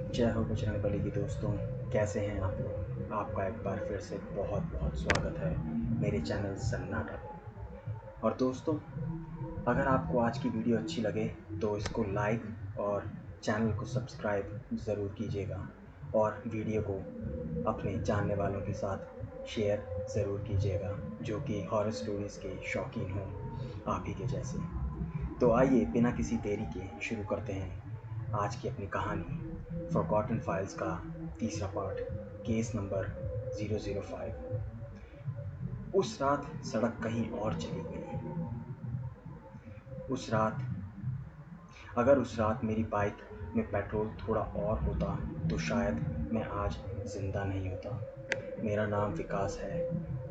जय हो बजरंगबली की दोस्तों। कैसे हैं आप लोग? आपका एक बार फिर से बहुत बहुत स्वागत है मेरे चैनल सन्नाटा पे। और दोस्तों, अगर आपको आज की वीडियो अच्छी लगे तो इसको लाइक और चैनल को सब्सक्राइब ज़रूर कीजिएगा और वीडियो को अपने जानने वालों के साथ शेयर ज़रूर कीजिएगा जो कि हॉरर स्टोरीज़ के शौकीन हों आप ही के जैसे। तो आइए बिना किसी देरी के शुरू करते हैं आज की अपनी कहानी फॉरगॉटन फाइल्स का तीसरा पार्ट, केस नंबर 005। उस रात सड़क कहीं और चली गई। उस रात मेरी बाइक में पेट्रोल थोड़ा और होता तो शायद मैं आज जिंदा नहीं होता। मेरा नाम विकास है।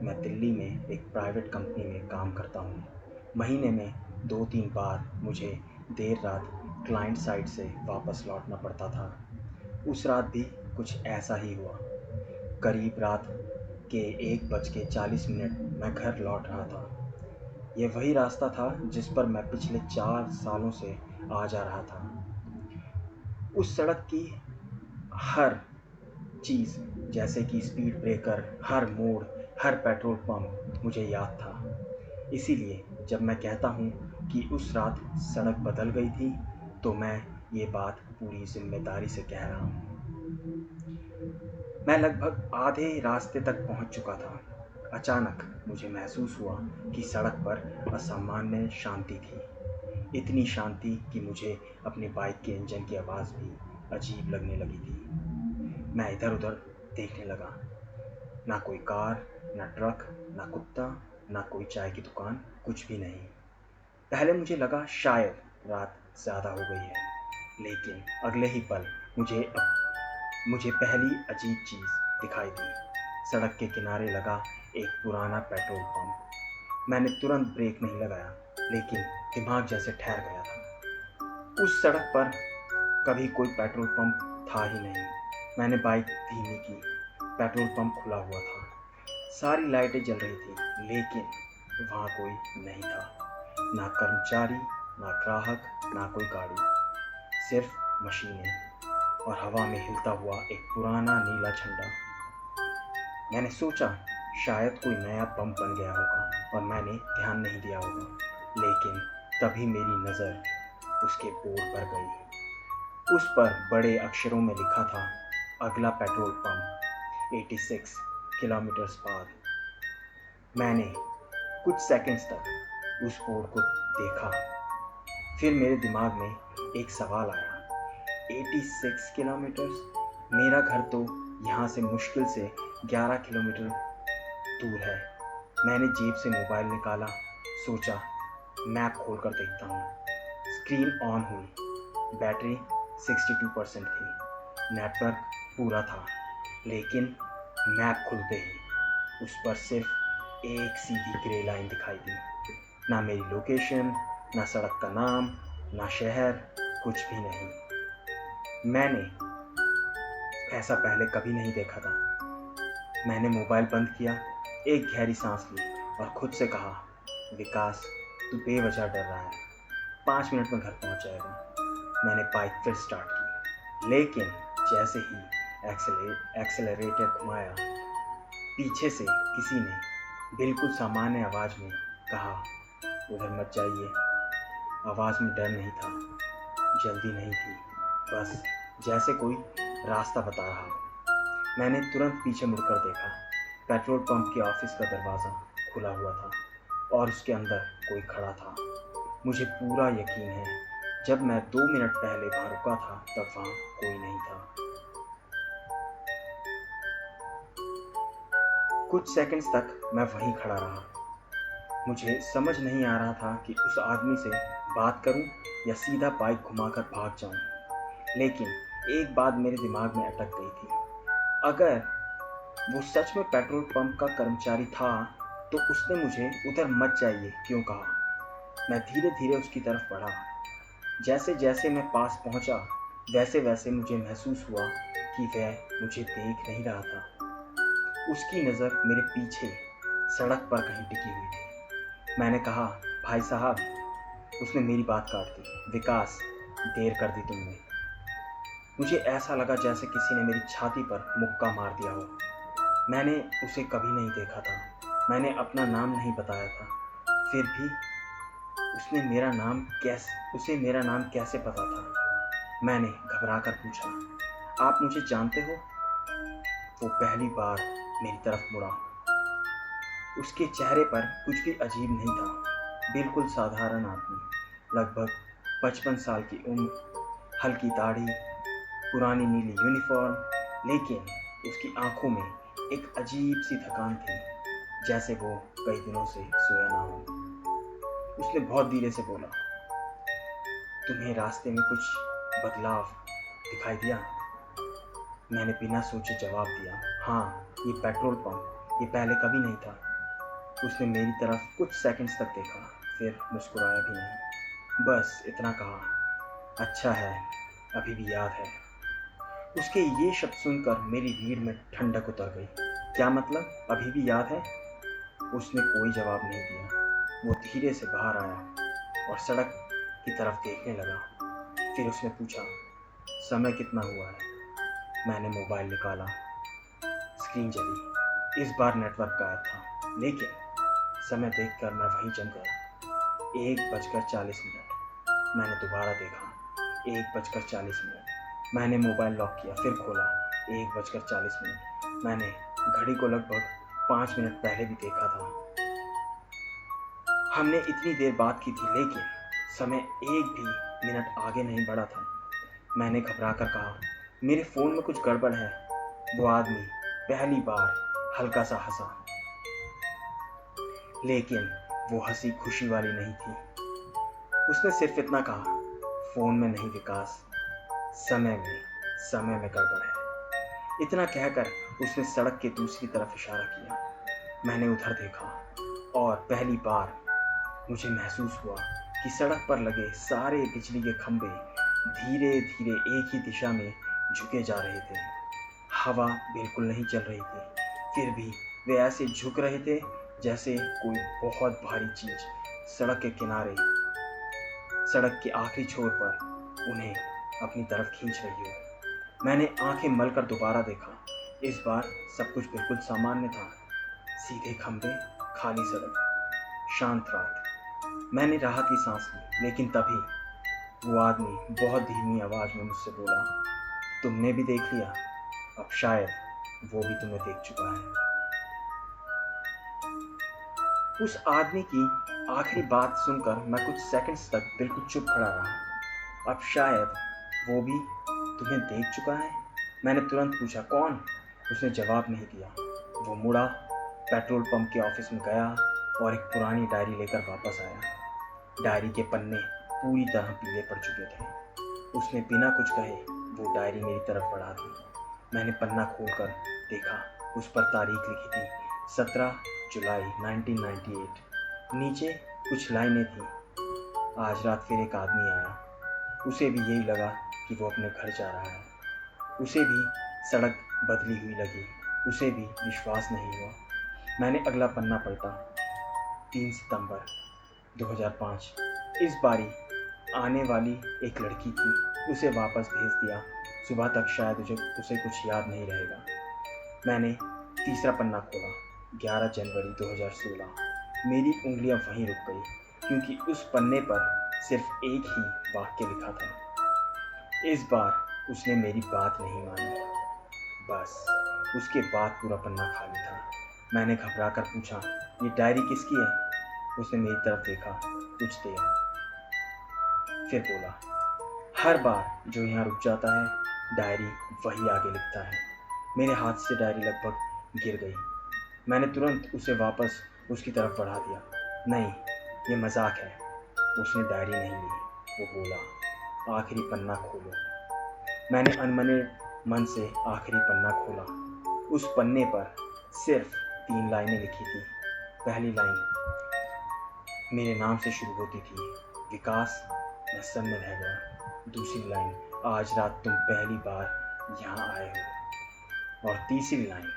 मैं दिल्ली में एक प्राइवेट कंपनी में काम करता हूँ। महीने में 2-3 बार मुझे देर रात क्लाइंट साइट से वापस लौटना पड़ता था। उस रात भी कुछ ऐसा ही हुआ। करीब रात के 1:40 मैं घर लौट रहा था। ये वही रास्ता था जिस पर मैं पिछले 4 सालों से आ जा रहा था। उस सड़क की हर चीज़, जैसे कि स्पीड ब्रेकर, हर मोड़, हर पेट्रोल पंप मुझे याद था। इसीलिए जब मैं कहता हूँ कि उस रात सड़क बदल गई थी तो मैं ये बात पूरी जिम्मेदारी से कह रहा हूँ। मैं लगभग आधे रास्ते तक पहुँच चुका था। अचानक मुझे महसूस हुआ कि सड़क पर असामान्य शांति थी। इतनी शांति कि मुझे अपनी बाइक के इंजन की आवाज़ भी अजीब लगने लगी थी। मैं इधर-उधर देखने लगा। ना कोई कार, ना ट्रक, ना कुत्ता, ना कोई चाय की दुकान, कुछ भी नहीं। पहले मुझे लगा शायद रात ज़्यादा हो गई है, लेकिन अगले ही पल मुझे पहली अजीब चीज़ दिखाई दी। सड़क के किनारे लगा एक पुराना पेट्रोल पंप। मैंने तुरंत ब्रेक नहीं लगाया, लेकिन दिमाग जैसे ठहर गया था। उस सड़क पर कभी कोई पेट्रोल पंप था ही नहीं। मैंने बाइक धीमी की। पेट्रोल पंप खुला हुआ था। सारी लाइटें जल रही थी, लेकिन वहाँ कोई नहीं था। ना कर्मचारी, ना ग्राहक, ना कोई गाड़ी, सिर्फ मशीनें और हवा में हिलता हुआ एक पुराना नीला झंडा। मैंने सोचा शायद कोई नया पंप बन गया होगा और मैंने ध्यान नहीं दिया होगा, लेकिन तभी मेरी नज़र उसके बोर्ड पर गई। उस पर बड़े अक्षरों में लिखा था, अगला पेट्रोल पंप 86 किलोमीटर बाद। मैंने कुछ सेकंड्स तक उस बोर्ड को देखा। फिर मेरे दिमाग में एक सवाल आया, 86 किलोमीटर्स? मेरा घर तो यहाँ से मुश्किल से 11 किलोमीटर दूर है। मैंने जेब से मोबाइल निकाला, सोचा मैप खोलकर देखता हूँ। स्क्रीन ऑन हुई। बैटरी 62% थी। नेटवर्क पूरा था, लेकिन मैप खुलते ही उस पर सिर्फ एक सीधी ग्रे लाइन दिखाई दी। ना मेरी लोकेशन, ना सड़क का नाम, ना शहर, कुछ भी नहीं। मैंने ऐसा पहले कभी नहीं देखा था। मैंने मोबाइल बंद किया, एक गहरी सांस ली और खुद से कहा, विकास, तू बेवजह डर रहा है। 5 मिनट में घर पहुंच जाएगा। मैंने बाइक फिर स्टार्ट की, लेकिन जैसे ही एक्सेलरेटर घुमाया, पीछे से किसी ने बिल्कुल सामान्य आवाज़ में कहा, उधर मत जाइए। आवाज़ में डर नहीं था, जल्दी नहीं थी, बस जैसे कोई रास्ता बता रहा हो। मैंने तुरंत पीछे मुड़कर देखा। पेट्रोल पंप के ऑफिस का दरवाज़ा खुला हुआ था और उसके अंदर कोई खड़ा था। मुझे पूरा यकीन है, जब मैं 2 मिनट पहले वहाँ रुका था तब वहाँ कोई नहीं था। कुछ सेकंड्स तक मैं वहीं खड़ा रहा। मुझे समझ नहीं आ रहा था कि उस आदमी से बात करूं या सीधा बाइक घुमाकर भाग जाऊं। लेकिन एक बात मेरे दिमाग में अटक गई थी, अगर वो सच में पेट्रोल पंप का कर्मचारी था तो उसने मुझे उधर मत जाइए क्यों कहा। मैं धीरे धीरे उसकी तरफ बढ़ा। जैसे जैसे मैं पास पहुंचा, वैसे वैसे मुझे महसूस हुआ कि वह मुझे देख नहीं रहा था। उसकी नज़र मेरे पीछे सड़क पर कहीं टिकी हुई थी। मैंने कहा, भाई साहब। उसने मेरी बात काट दी, विकास, देर कर दी तुमने। मुझे ऐसा लगा जैसे किसी ने मेरी छाती पर मुक्का मार दिया हो। मैंने उसे कभी नहीं देखा था, मैंने अपना नाम नहीं बताया था, फिर भी उसे मेरा नाम कैसे पता था? मैंने घबराकर पूछा, आप मुझे जानते हो? वो पहली बार मेरी तरफ मुड़ा। उसके चेहरे पर कुछ भी अजीब नहीं था, बिल्कुल साधारण आदमी, लगभग 55 साल की उम्र, हल्की दाढ़ी, पुरानी नीली यूनिफॉर्म, लेकिन उसकी आंखों में एक अजीब सी थकान थी, जैसे वो कई दिनों से सोया ना हो। उसने बहुत धीरे से बोला, तुम्हें रास्ते में कुछ बदलाव दिखाई दिया? मैंने बिना सोचे जवाब दिया, हाँ, ये पेट्रोल पंप, ये पहले कभी नहीं था। उसने मेरी तरफ कुछ सेकंड्स तक देखा, फिर मुस्कुराया भी नहीं, बस इतना कहा, अच्छा है, अभी भी याद है। उसके ये शब्द सुनकर मेरी रीढ़ में ठंडक उतर गई। क्या मतलब, अभी भी याद है? उसने कोई जवाब नहीं दिया। वो धीरे से बाहर आया और सड़क की तरफ देखने लगा। फिर उसने पूछा, समय कितना हुआ है? मैंने मोबाइल निकाला, स्क्रीन जली। इस बार नेटवर्क गायब था, लेकिन समय देखकर मैं वहीं जम गया। 1:40। मैंने दोबारा देखा, 1:40। मैंने मोबाइल लॉक किया, फिर खोला, 1:40। मैंने घड़ी को लगभग 5 मिनट पहले भी देखा था। हमने इतनी देर बात की थी, लेकिन समय एक भी मिनट आगे नहीं बढ़ा था। मैंने घबरा कर कहा, मेरे फ़ोन में कुछ गड़बड़ है। वो आदमी पहली बार हल्का सा हंसा, लेकिन वो हंसी खुशी वाली नहीं थी। उसने सिर्फ इतना कहा, फ़ोन में नहीं विकास, समय में गड़बड़ है। इतना कहकर उसने सड़क के दूसरी तरफ इशारा किया। मैंने उधर देखा और पहली बार मुझे महसूस हुआ कि सड़क पर लगे सारे बिजली के खंभे धीरे धीरे एक ही दिशा में झुके जा रहे थे। हवा बिल्कुल नहीं चल रही थी, फिर भी वे ऐसे झुक रहे थे जैसे कोई बहुत भारी चीज सड़क के आखिरी छोर पर उन्हें अपनी तरफ खींच रही हो। मैंने आंखें मलकर दोबारा देखा। इस बार सब कुछ बिल्कुल सामान्य था, सीधे खंभे, खाली सड़क, शांत रात। मैंने राहत की सांस ली, लेकिन तभी वो आदमी बहुत धीमी आवाज में मुझसे बोला, तुमने भी देख लिया? अब शायद वो भी तुम्हें देख चुका है। उस आदमी की आखिरी बात सुनकर मैं कुछ सेकंड्स तक बिल्कुल चुप खड़ा रहा। अब शायद वो भी तुम्हें देख चुका है? मैंने तुरंत पूछा, कौन? उसने जवाब नहीं दिया। वो मुड़ा, पेट्रोल पंप के ऑफिस में गया और एक पुरानी डायरी लेकर वापस आया। डायरी के पन्ने पूरी तरह पीले पड़ चुके थे। उसने बिना कुछ कहे वो डायरी मेरी तरफ बढ़ा दी। मैंने पन्ना खोलकर देखा, उस पर तारीख लिखी थी, 17 जुलाई 1998। नीचे कुछ लाइनें थीं, आज रात फिर एक आदमी आया। उसे भी यही लगा कि वो अपने घर जा रहा है। उसे भी सड़क बदली हुई लगी, उसे भी विश्वास नहीं हुआ। मैंने अगला पन्ना पलटा, 3 सितंबर 2005। इस बारी आने वाली एक लड़की थी, उसे वापस भेज दिया। सुबह तक शायद उसे कुछ याद नहीं रहेगा। मैंने तीसरा पन्ना खोला, 11 जनवरी 2016। मेरी उंगलियां वहीं रुक गई, क्योंकि उस पन्ने पर सिर्फ एक ही वाक्य लिखा था। इस बार उसने मेरी बात नहीं मानी। बस उसके बाद पूरा पन्ना खाली था। मैंने घबरा कर पूछा, ये डायरी किसकी है? उसने मेरी तरफ देखा कुछ देर, फिर बोला, हर बार जो यहाँ रुक जाता है, डायरी वही आगे लिखता है। मेरे हाथ से डायरी लगभग गिर गई। मैंने तुरंत उसे वापस उसकी तरफ बढ़ा दिया। नहीं, ये मजाक है। उसने डायरी नहीं ली। वो बोला, आखिरी पन्ना खोलो। मैंने अनमने मन से आखिरी पन्ना खोला। उस पन्ने पर सिर्फ 3 लाइनें लिखी थी। पहली लाइन मेरे नाम से शुरू होती थी, विकास, मैं सब में रह गया। दूसरी लाइन, आज रात तुम पहली बार यहाँ आए हो। और तीसरी लाइन,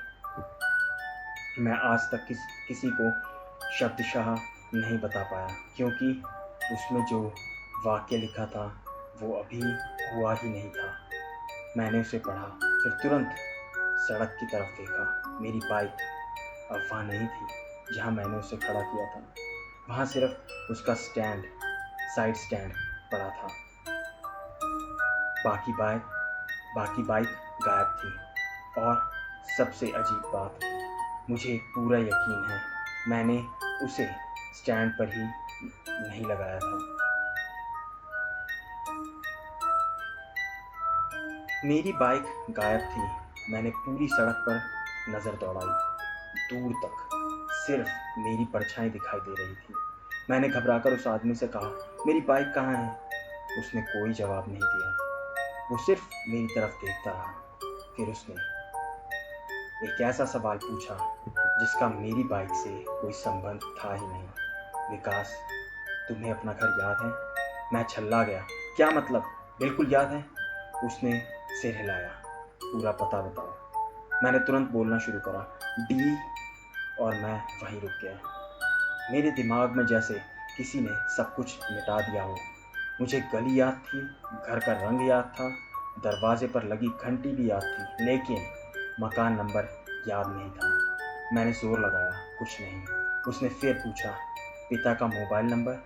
मैं आज तक किसी को शब्दशः नहीं बता पाया, क्योंकि उसमें जो वाक्य लिखा था वो अभी हुआ ही नहीं था। मैंने उसे पढ़ा, फिर तुरंत सड़क की तरफ देखा। मेरी बाइक अब वहाँ नहीं थी जहाँ मैंने उसे खड़ा किया था। वहाँ सिर्फ उसका साइड स्टैंड पड़ा था। बाकी बाइक गायब थी। और सबसे अजीब बात, मुझे पूरा यकीन है मैंने उसे स्टैंड पर ही नहीं लगाया था। मेरी बाइक गायब थी। मैंने पूरी सड़क पर नज़र दौड़ाई। दूर तक सिर्फ मेरी परछाई दिखाई दे रही थी। मैंने घबराकर उस आदमी से कहा, मेरी बाइक कहाँ है? उसने कोई जवाब नहीं दिया। वो सिर्फ मेरी तरफ देखता रहा। फिर उसने एक ऐसा सवाल पूछा जिसका मेरी बाइक से कोई संबंध था ही नहीं। विकास, तुम्हें अपना घर याद है? मैं छल्ला गया। क्या मतलब? बिल्कुल याद है। उसने सिर हिलाया। पूरा पता बताओ। मैंने तुरंत बोलना शुरू करा, डी, और मैं वहीं रुक गया। मेरे दिमाग में जैसे किसी ने सब कुछ मिटा दिया हो। मुझे गली याद थी, घर का रंग याद था, दरवाजे पर लगी घंटी भी याद थी, लेकिन मकान नंबर याद नहीं था। मैंने जोर लगाया, कुछ नहीं। उसने फिर पूछा, पिता का मोबाइल नंबर?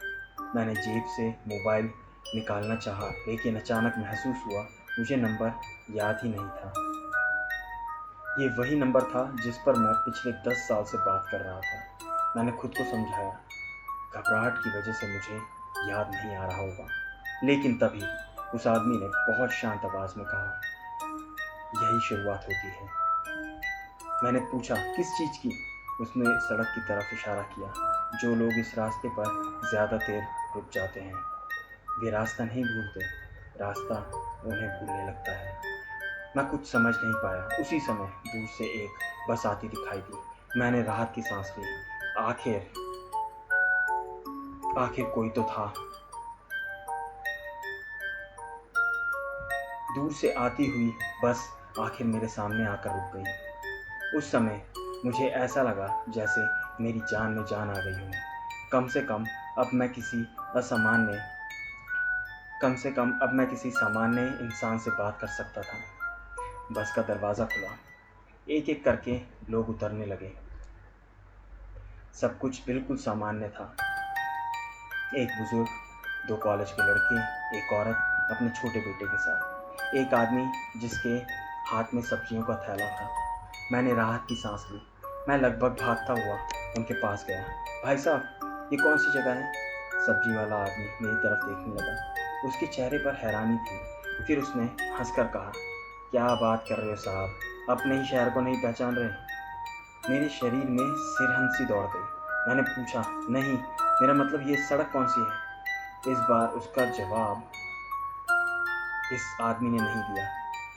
मैंने जेब से मोबाइल निकालना चाहा, लेकिन अचानक महसूस हुआ मुझे नंबर याद ही नहीं था। ये वही नंबर था जिस पर मैं पिछले 10 साल से बात कर रहा था। मैंने खुद को समझाया, घबराहट की वजह से मुझे याद नहीं आ रहा होगा। लेकिन तभी उस आदमी ने बहुत शांत आवाज में कहा, यही शुरुआत होती है। मैंने पूछा, किस चीज़ की? उसने सड़क की तरफ इशारा किया। जो लोग इस रास्ते पर ज़्यादा देर रुक जाते हैं वे रास्ता नहीं भूलते, रास्ता उन्हें भूलने लगता है। मैं कुछ समझ नहीं पाया। उसी समय दूर से एक बस आती दिखाई दी। मैंने राहत की सांस ली। आखिर कोई तो था। दूर से आती हुई बस आखिर मेरे सामने आकर रुक गई। उस समय मुझे ऐसा लगा जैसे मेरी जान में जान आ गई हो। कम से कम अब मैं किसी सामान्य इंसान से बात कर सकता था। बस का दरवाज़ा खुला। एक एक करके लोग उतरने लगे। सब कुछ बिल्कुल सामान्य था। एक बुजुर्ग, 2 कॉलेज के लड़के, एक औरत अपने छोटे बेटे के साथ, एक आदमी जिसके हाथ में सब्जियों का थैला था। मैंने राहत की सांस ली। मैं लगभग भागता हुआ उनके पास गया। भाई साहब, ये कौन सी जगह है? सब्जी वाला आदमी मेरी तरफ देखने लगा। उसके चेहरे पर हैरानी थी। फिर उसने हंसकर कहा, क्या बात कर रहे हो साहब, अपने ही शहर को नहीं पहचान रहे? मेरे शरीर में सिरहंसी दौड़ गई। मैंने पूछा, नहीं, मेरा मतलब ये सड़क कौन सी है? इस बार उसका जवाब इस आदमी ने नहीं दिया।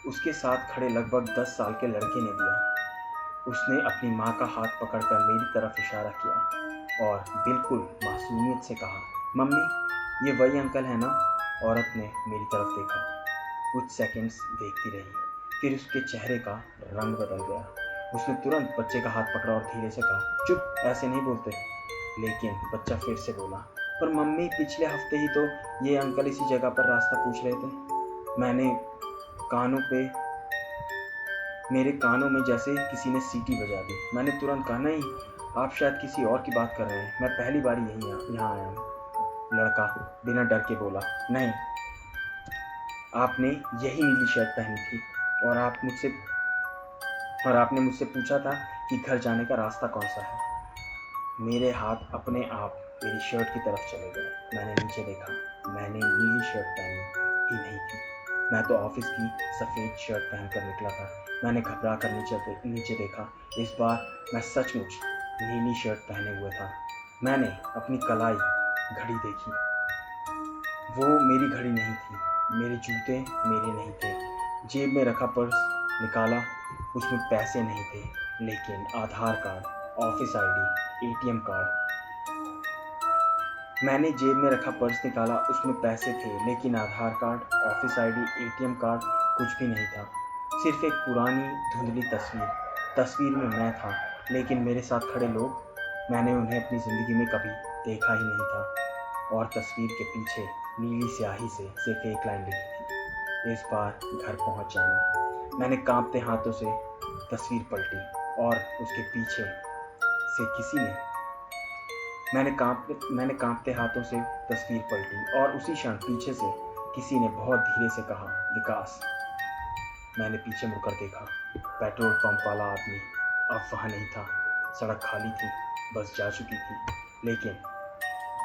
उसके साथ खड़े लगभग 10 साल के लड़के ने दिया। उसने अपनी माँ का हाथ पकड़कर मेरी तरफ इशारा किया और बिल्कुल मासूमियत से कहा, मम्मी, ये वही अंकल है ना? औरत ने मेरी तरफ देखा। कुछ सेकंड्स देखती रही। फिर उसके चेहरे का रंग बदल गया। उसने तुरंत बच्चे का हाथ पकड़ा और धीरे से कहा, चुप, ऐसे नहीं बोलते। लेकिन बच्चा फिर से बोला, पर मम्मी, पिछले हफ्ते ही तो ये अंकल इसी जगह पर रास्ता पूछ रहे थे। मेरे कानों में जैसे किसी ने सीटी बजा दी। मैंने तुरंत कहा, नहीं, आप शायद किसी और की बात कर रहे हैं, मैं पहली बार यहाँ आया हूँ। लड़का बिना डर के बोला, नहीं, आपने यही नीली शर्ट पहनी थी और आपने मुझसे पूछा था कि घर जाने का रास्ता कौन सा है। मेरे हाथ अपने आप मेरी शर्ट की तरफ चले गए। मैंने नीचे देखा। मैंने नीली शर्ट पहनी ही नहीं थी। मैं तो ऑफिस की सफ़ेद शर्ट पहनकर निकला था। मैंने घबरा कर नीचे देखा। इस बार मैं सचमुच नीली शर्ट पहने हुए था। मैंने अपनी कलाई घड़ी देखी। वो मेरी घड़ी नहीं थी। मेरे जूते मेरे नहीं थे। जेब में रखा पर्स निकाला, उसमें पैसे नहीं थे, लेकिन Aadhaar card, office ID, ATM card. मैंने जेब में रखा पर्स निकाला, उसमें पैसे थे, लेकिन Aadhaar card, office ID, ATM card कुछ भी नहीं था। सिर्फ एक पुरानी धुंधली तस्वीर में मैं था, लेकिन मेरे साथ खड़े लोग, मैंने उन्हें अपनी ज़िंदगी में कभी देखा ही नहीं था। और तस्वीर के पीछे नीली स्याही से सिर्फ एक लाइन लिखी थी, इस बार घर पहुंच जाना। मैंने कांपते हाथों से तस्वीर पलटी और उसके पीछे से किसी ने मैंने कांपते हाथों से तस्वीर पलटी और उसी क्षण पीछे से किसी ने बहुत धीरे से कहा, विकास। मैंने पीछे मुड़कर देखा। पेट्रोल पंप वाला आदमी अब वहाँ नहीं था। सड़क खाली थी, बस जा चुकी थी। लेकिन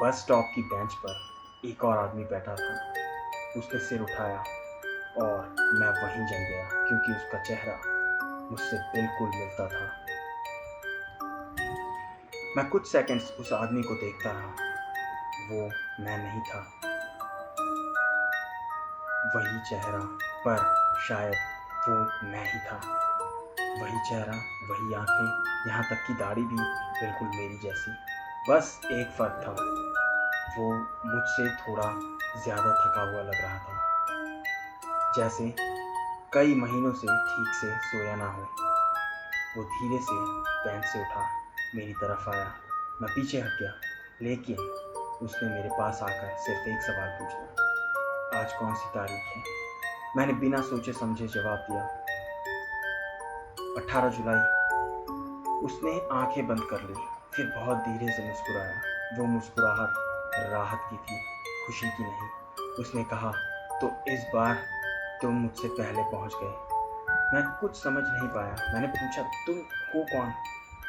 बस स्टॉप की बेंच पर एक और आदमी बैठा था। उसने सिर उठाया और मैं वहीं जम गया, क्योंकि उसका चेहरा मुझसे बिल्कुल मिलता था। मैं कुछ सेकंड्स उस आदमी को देखता रहा। वो मैं नहीं था, वही चेहरा, पर शायद वो मैं ही था। वही चेहरा, वही आंखें, यहाँ तक कि दाढ़ी भी बिल्कुल मेरी जैसी। बस एक फर्क था, वो मुझसे थोड़ा ज़्यादा थका हुआ लग रहा था, जैसे कई महीनों से ठीक से सोया ना हो। वो धीरे से बेंच से उठा, मेरी तरफ आया। मैं पीछे हट गया, लेकिन उसने मेरे पास आकर सिर्फ एक सवाल पूछा, आज कौन सी तारीख है? मैंने बिना सोचे समझे जवाब दिया, 18 जुलाई। उसने आंखें बंद कर ली, फिर बहुत धीरे से मुस्कुराया। वो मुस्कुराहट राहत की थी, खुशी की नहीं। उसने कहा, तो इस बार तुम मुझसे पहले पहुंच गए। मैं कुछ समझ नहीं पाया। मैंने पूछा, तुम हो कौन?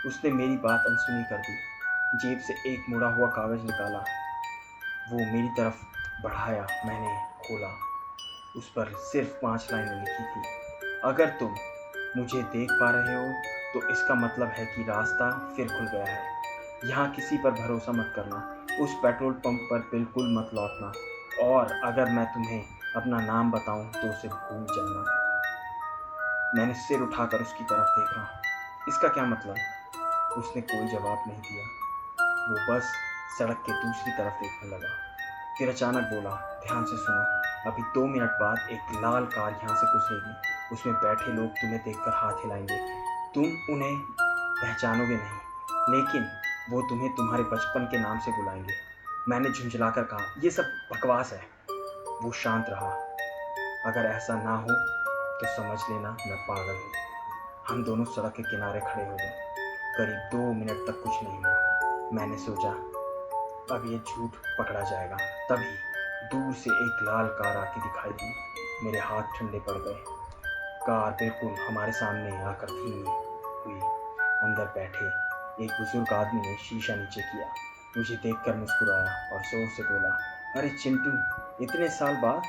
उसने मेरी बात अनसुनी कर दी। जेब से एक मुड़ा हुआ कागज निकाला, वो मेरी तरफ बढ़ाया। मैंने खोला। उस पर सिर्फ 5 लाइनें लिखी थी, अगर तुम मुझे देख पा रहे हो तो इसका मतलब है कि रास्ता फिर खुल गया है। यहाँ किसी पर भरोसा मत करना, उस पेट्रोल पंप पर बिल्कुल मत लौटना, और अगर मैं तुम्हें अपना नाम बताऊं तो उसे भूल जाना। मैंने सिर उठाकर उसकी तरफ देखा। इसका क्या मतलब? उसने कोई जवाब नहीं दिया। वो बस सड़क के दूसरी तरफ देखने लगा। फिर अचानक बोला, ध्यान से सुनो, अभी 2 मिनट बाद एक लाल कार यहाँ से गुजरेगी। उसमें बैठे लोग तुम्हें देखकर हाथ हिलाएंगे। तुम उन्हें पहचानोगे नहीं, लेकिन वो तुम्हें तुम्हारे बचपन के नाम से बुलाएंगे। मैंने झुंझलाकर कहा, ये सब बकवास है। वो शांत रहा। अगर ऐसा ना हो तो समझ लेना मैं पागल हूँ। हम दोनों सड़क के किनारे खड़े हो गए। करीब 2 मिनट तक कुछ नहीं हुआ। मैंने सोचा, अब ये झूठ पकड़ा जाएगा। तभी दूर से एक लाल कार आके दिखाई दी। मेरे हाथ ठंडे पड़ गए। कार बिल्कुल हमारे सामने आकर धीमी हुई। अंदर बैठे एक बुजुर्ग आदमी ने शीशा नीचे किया, मुझे देखकर मुस्कुराया और जोर से बोला, अरे चिंटू, इतने साल बाद।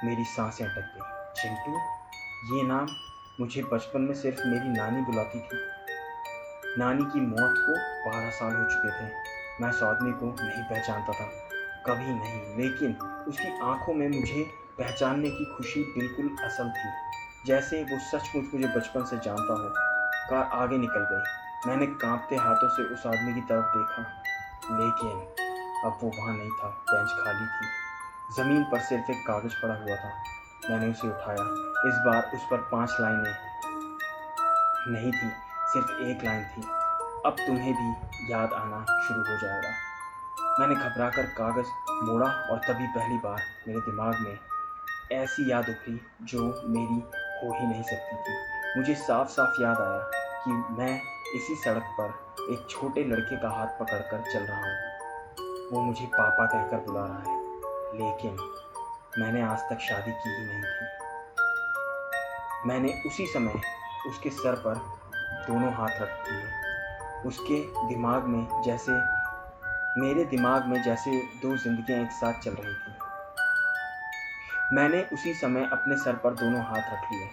मेरी सांसें अटक गई। चिंटू, ये नाम मुझे बचपन में सिर्फ मेरी नानी बुलाती थी। नानी की मौत को 12 साल हो चुके थे। मैं उस आदमी को नहीं पहचानता था, कभी नहीं, लेकिन उसकी आंखों में मुझे पहचानने की खुशी बिल्कुल असल थी, जैसे वो सचमुच मुझे बचपन से जानता हो। कार आगे निकल गई। मैंने कांपते हाथों से उस आदमी की तरफ देखा, लेकिन अब वो वहाँ नहीं था। बेंच खाली थी, ज़मीन पर सिर्फ एक कागज़ पड़ा हुआ था। मैंने उसे उठाया। इस बार उस पर 5 लाइनें नहीं थी, सिर्फ एक लाइन थी, अब तुम्हें भी याद आना शुरू हो जाएगा। मैंने घबराकर कागज़ मोड़ा और तभी पहली बार मेरे दिमाग में ऐसी याद उभरी जो मेरी हो ही नहीं सकती थी। मुझे साफ साफ याद आया कि मैं इसी सड़क पर एक छोटे लड़के का हाथ पकड़कर चल रहा हूँ। वो मुझे पापा कहकर बुला रहा है, लेकिन मैंने आज तक शादी की ही नहीं थी। मैंने उसी समय उसके सर पर दोनों हाथ रख दिए। उसके दिमाग में जैसे मेरे दिमाग में जैसे 2 जिंदगियां एक साथ चल रही थी। मैंने उसी समय अपने सर पर दोनों हाथ रख लिए।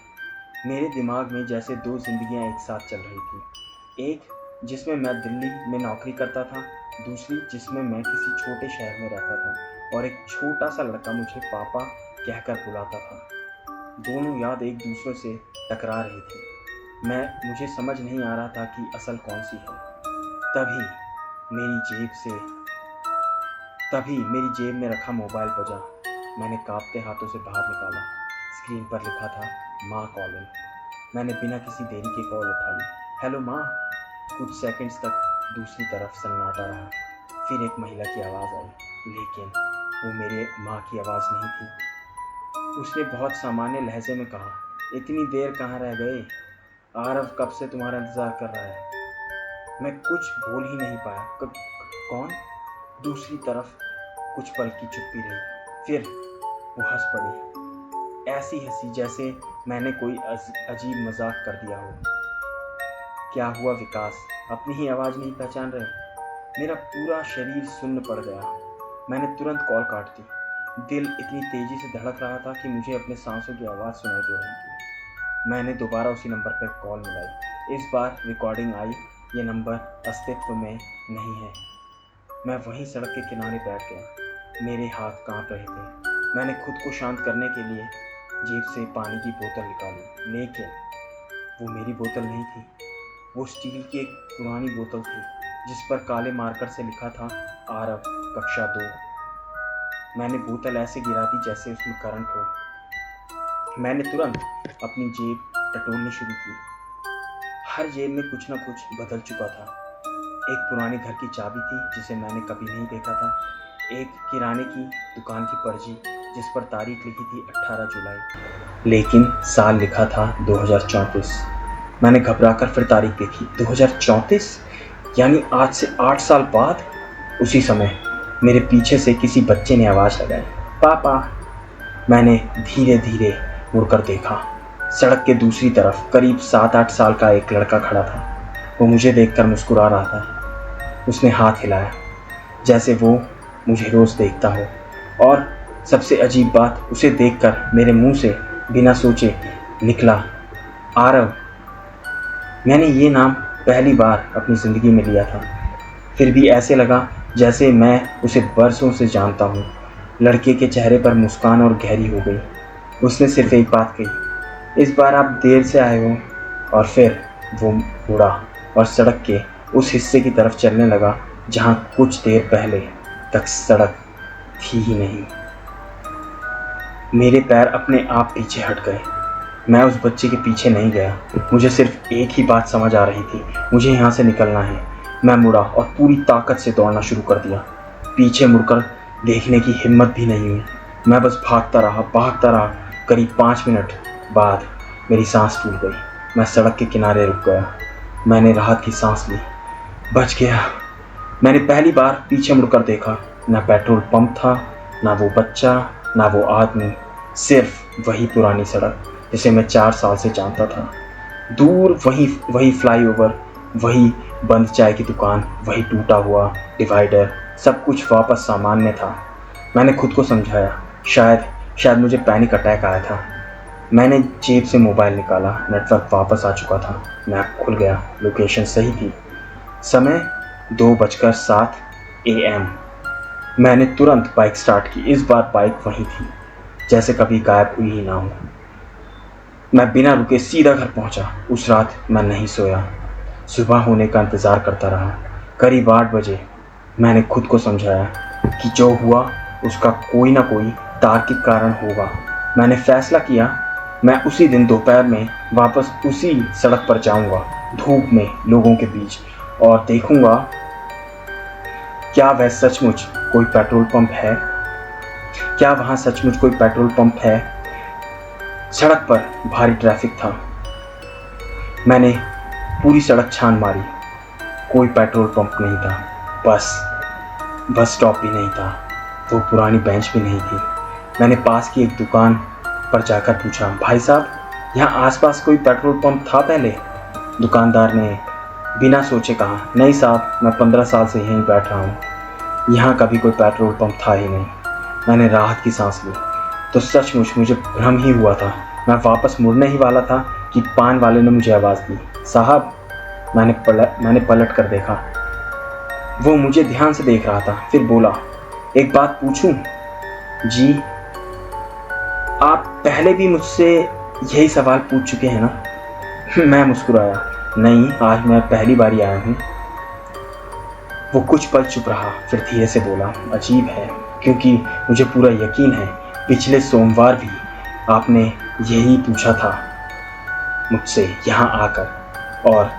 मेरे दिमाग में जैसे 2 जिंदगियां एक साथ चल रही थी। एक जिसमें मैं दिल्ली में नौकरी करता था, दूसरी जिसमें मैं किसी छोटे शहर में रहता था और एक छोटा सा लड़का मुझे पापा कहकर बुलाता था। दोनों याद एक दूसरे से टकरा रही थी। मुझे समझ नहीं आ रहा था कि असल कौन सी है। तभी मेरी जेब में रखा मोबाइल बजा। मैंने कांपते हाथों से बाहर निकाला। स्क्रीन पर लिखा था, माँ कॉलिंग। मैंने बिना किसी देरी के कॉल उठा ली। हेलो माँ। कुछ सेकंड्स तक दूसरी तरफ सन्नाटा रहा। फिर एक महिला की आवाज़ आई, लेकिन वो मेरे माँ की आवाज़ नहीं थी। उसने बहुत सामान्य लहजे में कहा, इतनी देर कहाँ रह गए? आरव कब से तुम्हारा इंतजार कर रहा है। मैं कुछ बोल ही नहीं पाया। कौन? दूसरी तरफ कुछ पल की चुप्पी रही। फिर वो हंस पड़ी, ऐसी हंसी जैसे मैंने कोई अजीब मजाक कर दिया हो। क्या हुआ विकास, अपनी ही आवाज़ नहीं पहचान रहे? मेरा पूरा शरीर सुन्न पड़ गया। मैंने तुरंत कॉल काट दी। दिल इतनी तेजी से धड़क रहा था कि मुझे अपने सांसों की आवाज़ सुनाई दे रही थी। मैंने दोबारा उसी नंबर पर कॉल मिलाई। इस बार रिकॉर्डिंग आई, ये नंबर अस्तित्व में नहीं है। मैं वहीं सड़क के किनारे बैठ गया। मेरे हाथ कांप रहे थे। मैंने खुद को शांत करने के लिए जेब से पानी की बोतल निकाली, लेकिन वो मेरी बोतल नहीं थी। वो स्टील की एक पुरानी बोतल थी जिस पर काले मार्कर से लिखा था आरव कक्षा 2। मैंने बोतल ऐसे गिरा दी जैसे उसमें करंट हो। मैंने तुरंत अपनी जेब टटोलनी शुरू की। हर जेब में कुछ न कुछ बदल चुका था। एक पुरानी घर की चाबी थी जिसे मैंने कभी नहीं देखा था। एक किराने की दुकान की पर्ची जिस पर तारीख लिखी थी 18 जुलाई, लेकिन साल लिखा था 2034। मैंने घबराकर फिर तारीख देखी, 2034, यानी आज से 8 साल बाद। उसी समय मेरे पीछे से किसी बच्चे ने आवाज़ लगाई, पापा। मैंने धीरे धीरे मुड़कर देखा। सड़क के दूसरी तरफ करीब 7-8 साल का एक लड़का खड़ा था। वो मुझे देखकर मुस्कुरा रहा था। उसने हाथ हिलाया जैसे वो मुझे रोज़ देखता हो, और सबसे अजीब बात, उसे देखकर मेरे मुंह से बिना सोचे निकला, आरव। मैंने ये नाम पहली बार अपनी ज़िंदगी में लिया था। फिर भी ऐसे लगा जैसे मैं उसे बरसों से जानता हूँ। लड़के के चेहरे पर मुस्कान और गहरी हो गई। उसने सिर्फ एक बात कही, इस बार आप देर से आए हो। और फिर वो मुड़ा और सड़क के उस हिस्से की तरफ चलने लगा जहाँ कुछ देर पहले तक सड़क थी ही नहीं। मेरे पैर अपने आप पीछे हट गए। मैं उस बच्चे के पीछे नहीं गया। मुझे सिर्फ एक ही बात समझ आ रही थी, मुझे यहाँ से निकलना है। मैं मुड़ा और पूरी ताकत से दौड़ना शुरू कर दिया। पीछे मुड़कर देखने की हिम्मत भी नहीं हुई। मैं बस भागता रहा। करीब 5 मिनट बाद मेरी सांस टूट गई। मैं सड़क के किनारे रुक गया। मैंने राहत की सांस ली। बच गया। मैंने पहली बार पीछे मुड़कर देखा। ना पेट्रोल पंप था, ना वो बच्चा, ना वो आदमी, सिर्फ वही पुरानी सड़क जिसे मैं 4 साल से जानता था। दूर वही फ्लाईओवर, वही बंद चाय की दुकान, वही टूटा हुआ डिवाइडर। सब कुछ वापस सामान्य था। मैंने खुद को समझाया, शायद मुझे पैनिक अटैक आया था। मैंने जेब से मोबाइल निकाला। नेटवर्क वापस आ चुका था। मैप खुल गया। लोकेशन सही थी। समय 2:07 AM। मैंने तुरंत बाइक स्टार्ट की। इस बार बाइक वहीं थी जैसे कभी गायब हुई ही ना हो। मैं बिना रुके सीधा घर पहुंचा। उस रात मैं नहीं सोया। सुबह होने का इंतज़ार करता रहा। करीब 8 बजे मैंने खुद को समझाया कि जो हुआ उसका कोई ना कोई तार्किक कारण होगा। मैंने फैसला किया, मैं उसी दिन दोपहर में वापस उसी सड़क पर जाऊंगा, धूप में, लोगों के बीच, और देखूंगा क्या वह सचमुच कोई पेट्रोल पंप है। क्या वहाँ सचमुच कोई पेट्रोल पंप है? सड़क पर भारी ट्रैफिक था। मैंने पूरी सड़क छान मारी। कोई पेट्रोल पंप नहीं था। बस स्टॉप भी नहीं था। वो पुरानी बेंच भी नहीं थी। मैंने पास की एक दुकान पर जाकर पूछा, भाई साहब, यहाँ आसपास कोई पेट्रोल पंप था पहले? दुकानदार ने बिना सोचे कहा, नहीं साहब, मैं 15 साल से यहीं बैठ रहा हूँ, यहाँ कभी कोई पेट्रोल पंप था ही नहीं। मैंने राहत की सांस ली। तो सचमुच मुझे भ्रम ही हुआ था। मैं वापस मुड़ने ही वाला था कि पान वाले ने मुझे आवाज़ दी, साहब। मैंने पलट कर देखा। वो मुझे ध्यान से देख रहा था। फिर बोला, एक बात पूछूं? जी। आप पहले भी मुझसे यही सवाल पूछ चुके हैं ना? मैं मुस्कुराया, नहीं, आज मैं पहली बार आया हूँ। वो कुछ पल चुप रहा, फिर धीरे से बोला, अजीब है, क्योंकि मुझे पूरा यकीन है पिछले सोमवार भी आपने यही पूछा था मुझसे यहाँ आकर। और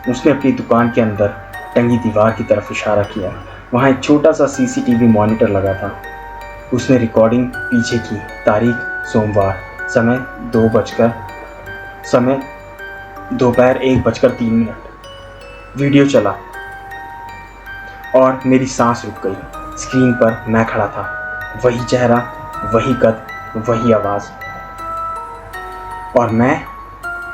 उसने अपनी दुकान के अंदर टंगी दीवार की तरफ इशारा किया। वहाँ एक छोटा सा CCTV मॉनिटर लगा था। उसने रिकॉर्डिंग पीछे की, तारीख सोमवार, समय दोपहर 1:03। वीडियो चला और मेरी सांस रुक गई। स्क्रीन पर मैं खड़ा था, वही चेहरा, वही कद, वही आवाज़, और मैं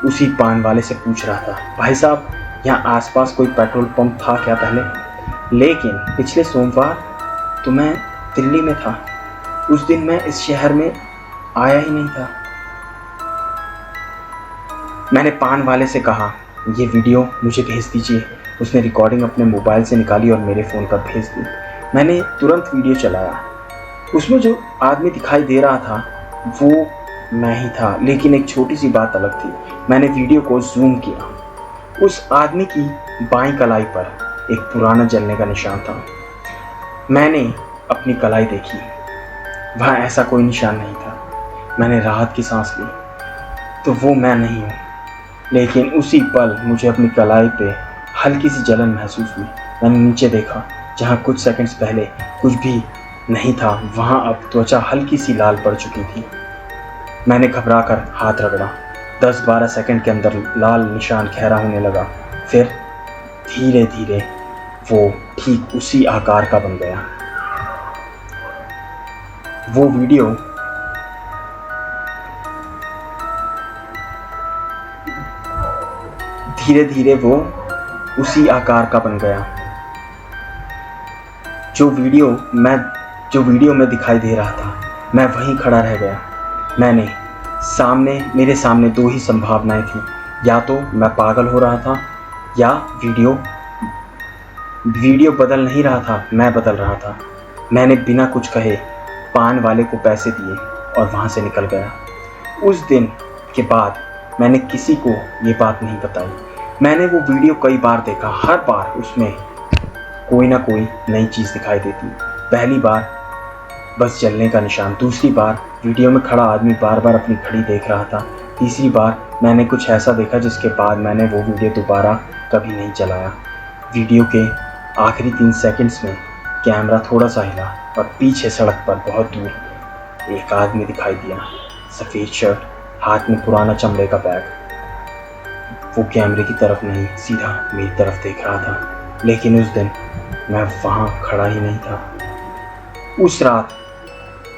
उसी पान वाले से पूछ रहा था, भाई साहब, यहाँ आसपास कोई पेट्रोल पंप था क्या पहले? लेकिन पिछले सोमवार तो मैं दिल्ली में था। उस दिन मैं इस शहर में आया ही नहीं था। मैंने पान वाले से कहा, ये वीडियो मुझे भेज दीजिए। उसने रिकॉर्डिंग अपने मोबाइल से निकाली और मेरे फ़ोन पर भेज दी। मैंने तुरंत वीडियो चलाया। उसमें जो आदमी दिखाई दे रहा था वो मैं ही था, लेकिन एक छोटी सी बात अलग थी। मैंने वीडियो को जूम किया। उस आदमी की बाईं कलाई पर एक पुराना जलने का निशान था। मैंने अपनी कलाई देखी, वहाँ ऐसा कोई निशान नहीं था। मैंने राहत की सांस ली, तो वो मैं नहीं हूँ। लेकिन उसी पल मुझे अपनी कलाई पे हल्की सी जलन महसूस हुई। मैंने नीचे देखा, जहाँ कुछ सेकंड्स पहले कुछ भी नहीं था, वहाँ अब त्वचा हल्की सी लाल पड़ चुकी थी। मैंने घबरा कर हाथ रगड़ा। 10-12 सेकंड के अंदर लाल निशान गहरा होने लगा। फिर धीरे धीरे वो ठीक उसी आकार का बन गया। वो वीडियो धीरे धीरे वो उसी आकार का बन गया जो वीडियो में दिखाई दे रहा था। मैं वहीं खड़ा रह गया। मेरे सामने दो ही संभावनाएं थी, या तो मैं पागल हो रहा था, या वीडियो बदल नहीं रहा था, मैं बदल रहा था। मैंने बिना कुछ कहे पान वाले को पैसे दिए और वहाँ से निकल गया। उस दिन के बाद मैंने किसी को ये बात नहीं बताई। मैंने वो वीडियो कई बार देखा, हर बार उसमें कोई ना कोई नई चीज़ दिखाई देती। पहली बार बस जलने का निशान, दूसरी बार वीडियो में खड़ा आदमी बार बार अपनी घड़ी देख रहा था, तीसरी बार मैंने कुछ ऐसा देखा जिसके बाद मैंने वो वीडियो दोबारा कभी नहीं चलाया। वीडियो के आखिरी 3 सेकंड्स में कैमरा थोड़ा सा हिला और पीछे सड़क पर बहुत दूर एक आदमी दिखाई दिया। सफ़ेद शर्ट, हाथ में पुराना चमड़े का बैग। वो कैमरे की तरफ नहीं, सीधा मेरी तरफ देख रहा था। लेकिन उस दिन मैं वहाँ खड़ा ही नहीं था। उस रात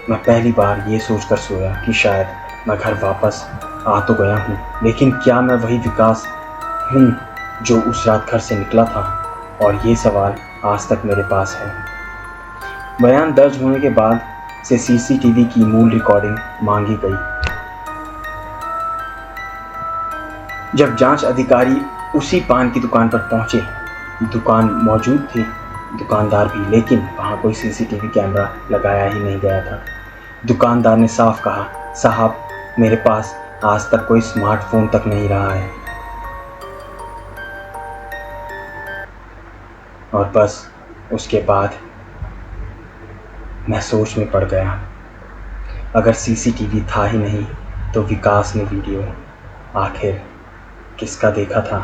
मैं पहली बार ये सोचकर सोया कि शायद मैं घर वापस आ तो गया हूँ, लेकिन क्या मैं वही विकास हूँ जो उस रात घर से निकला था? और ये सवाल आज तक मेरे पास है। बयान दर्ज होने के बाद से सीसीटीवी की मूल रिकॉर्डिंग मांगी गई। जब जांच अधिकारी उसी पान की दुकान पर पहुंचे, दुकान मौजूद थी, दुकानदार भी, लेकिन वहाँ कोई सीसीटीवी कैमरा लगाया ही नहीं गया था। दुकानदार ने साफ कहा, साहब, मेरे पास आज तक कोई स्मार्टफोन तक नहीं रहा है। और बस उसके बाद मैं सोच में पड़ गया। अगर सीसीटीवी था ही नहीं तो विकास ने वीडियो आखिर किसका देखा था?